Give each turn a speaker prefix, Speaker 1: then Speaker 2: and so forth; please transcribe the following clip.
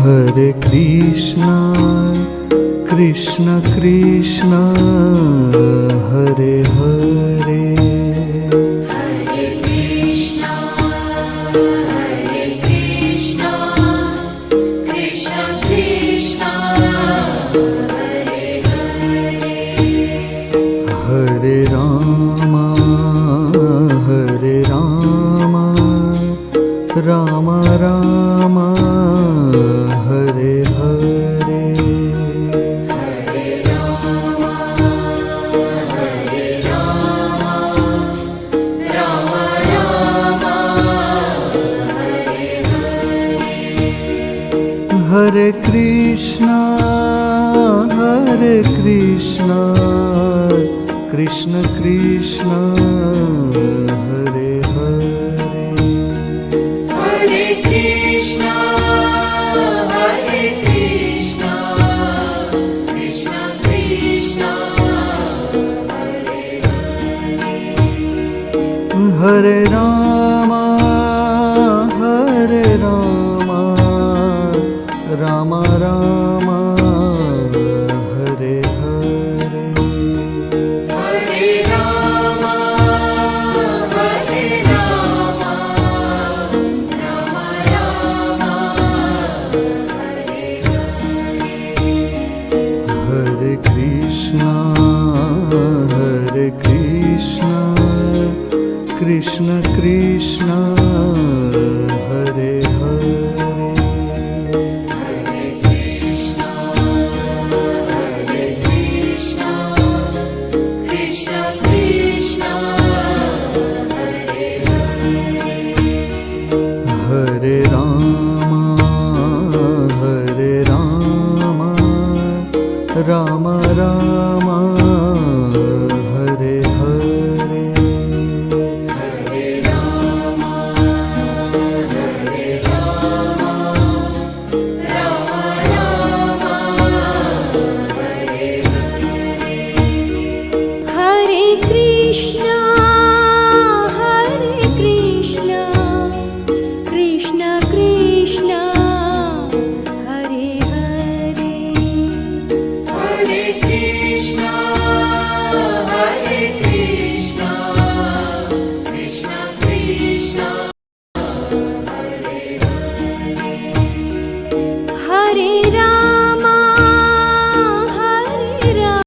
Speaker 1: Hare Krishna, Krishna Krishna, Hare Hare.
Speaker 2: Hare Krishna, Krishna Krishna, Hare Hare.
Speaker 1: Hare Rama, Rama Rama, Hare Hare.
Speaker 2: Hare Rama, Rama Rama, Hare Hare.
Speaker 1: Hare Krishna, Krishna Krishna, Hare Hare.
Speaker 2: Hare Krishna, Krishna Krishna, Hare Hare.
Speaker 1: Hare Rama, Rama Rama, Hare Hare.
Speaker 2: Hare Rama, Rama Rama, Hare Hare.
Speaker 1: Hare Krishna, Krishna Krishna, Hare Hare.
Speaker 2: Hare Krishna, Krishna Krishna, Hare Hare.
Speaker 1: Hare Rama,